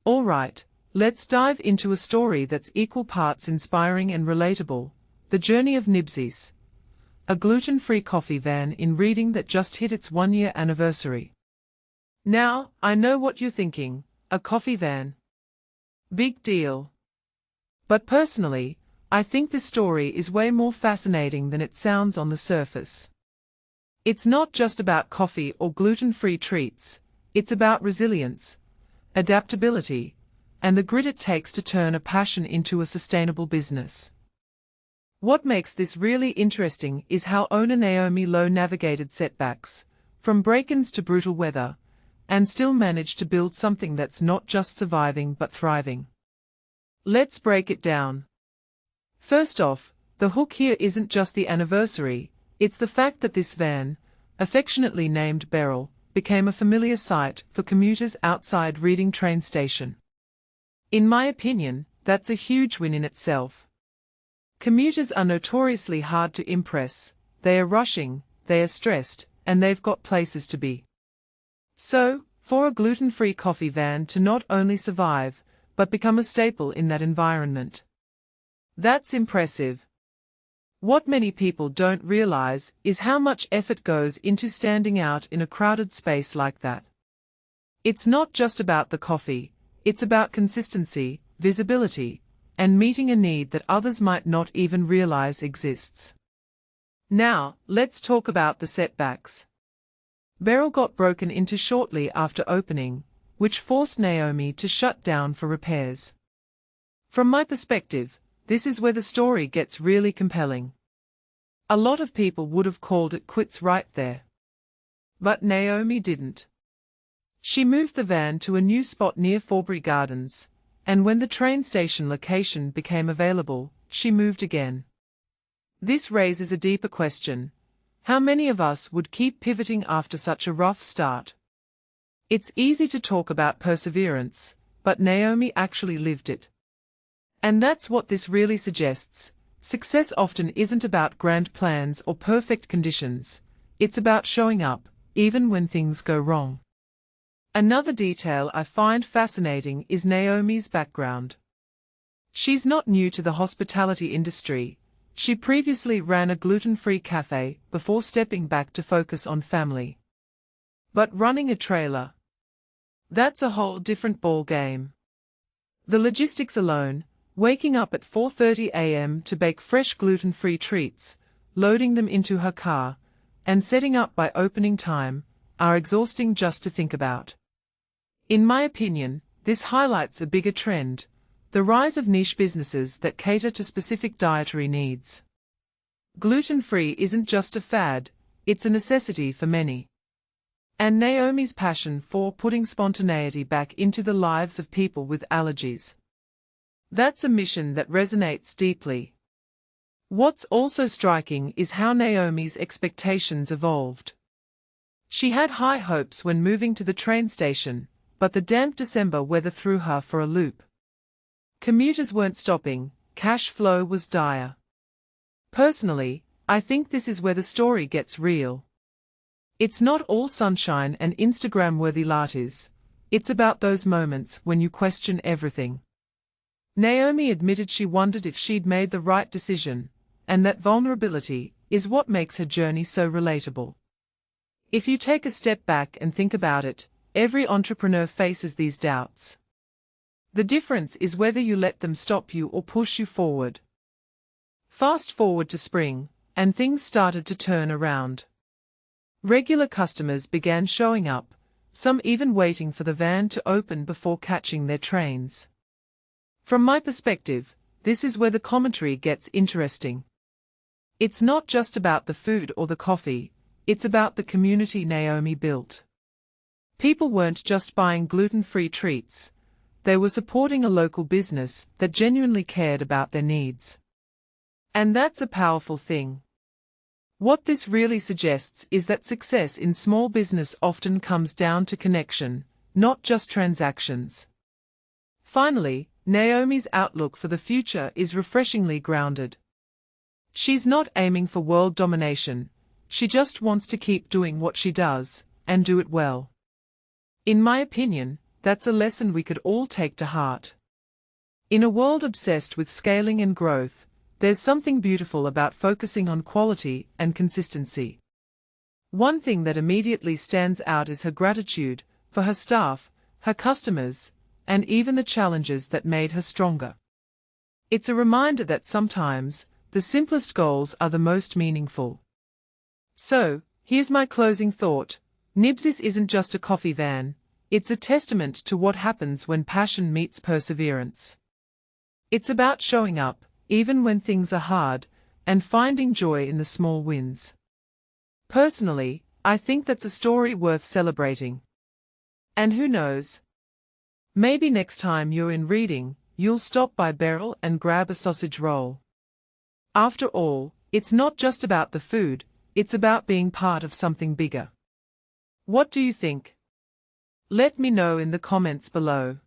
Alright, let's dive into a story that's equal parts inspiring and relatable, the journey of Nibsy, a gluten-free coffee van in Reading that just hit its 1-year anniversary. Now, I know what you're thinking, a coffee van. Big deal. But personally, I think this story is way more fascinating than it sounds on the surface. It's not just about coffee or gluten-free treats, it's about resilience, adaptability, and the grit it takes to turn a passion into a sustainable business. What makes this really interesting is how owner Naomi Lowe navigated setbacks, from break-ins to brutal weather, and still managed to build something that's not just surviving but thriving. Let's break it down. First off, the hook here isn't just the anniversary, it's the fact that this van, affectionately named Beryl, became a familiar sight for commuters outside Reading train station. In my opinion, that's a huge win in itself. Commuters are notoriously hard to impress, they are rushing, they are stressed, and they've got places to be. So, for a gluten-free coffee van to not only survive, but become a staple in that environment. That's impressive. What many people don't realize is how much effort goes into standing out in a crowded space like that. It's not just about the coffee, it's about consistency, visibility, and meeting a need that others might not even realize exists. Now, let's talk about the setbacks. Beryl got broken into shortly after opening, which forced Naomi to shut down for repairs. From my perspective, this is where the story gets really compelling. A lot of people would have called it quits right there. But Naomi didn't. She moved the van to a new spot near Forbury Gardens, and when the train station location became available, she moved again. This raises a deeper question. How many of us would keep pivoting after such a rough start? It's easy to talk about perseverance, but Naomi actually lived it. And that's what this really suggests. Success often isn't about grand plans or perfect conditions. It's about showing up, even when things go wrong. Another detail I find fascinating is Naomi's background. She's not new to the hospitality industry. She previously ran a gluten-free cafe before stepping back to focus on family. But running a trailer, that's a whole different ball game. The logistics alone, waking up at 4:30 a.m. to bake fresh gluten-free treats, loading them into her car, and setting up by opening time, are exhausting just to think about. In my opinion, this highlights a bigger trend, the rise of niche businesses that cater to specific dietary needs. Gluten-free isn't just a fad, it's a necessity for many. And Naomi's passion for putting spontaneity back into the lives of people with allergies. That's a mission that resonates deeply. What's also striking is how Naomi's expectations evolved. She had high hopes when moving to the train station, but the damp December weather threw her for a loop. Commuters weren't stopping, cash flow was dire. Personally, I think this is where the story gets real. It's not all sunshine and Instagram-worthy lattes. It's about those moments when you question everything. Naomi admitted she wondered if she'd made the right decision, and that vulnerability is what makes her journey so relatable. If you take a step back and think about it, every entrepreneur faces these doubts. The difference is whether you let them stop you or push you forward. Fast forward to spring, and things started to turn around. Regular customers began showing up, some even waiting for the van to open before catching their trains. From my perspective, this is where the commentary gets interesting. It's not just about the food or the coffee, it's about the community Naomi built. People weren't just buying gluten-free treats, they were supporting a local business that genuinely cared about their needs. And that's a powerful thing. What this really suggests is that success in small business often comes down to connection, not just transactions. Finally, Naomi's outlook for the future is refreshingly grounded. She's not aiming for world domination, she just wants to keep doing what she does, and do it well. In my opinion, that's a lesson we could all take to heart. In a world obsessed with scaling and growth, there's something beautiful about focusing on quality and consistency. One thing that immediately stands out is her gratitude for her staff, her customers, and even the challenges that made her stronger. It's a reminder that sometimes, the simplest goals are the most meaningful. So, here's my closing thought. Nibsy's isn't just a coffee van, it's a testament to what happens when passion meets perseverance. It's about showing up, even when things are hard, and finding joy in the small wins. Personally, I think that's a story worth celebrating. And who knows? Maybe next time you're in Reading, you'll stop by Beryl and grab a sausage roll. After all, it's not just about the food, it's about being part of something bigger. What do you think? Let me know in the comments below.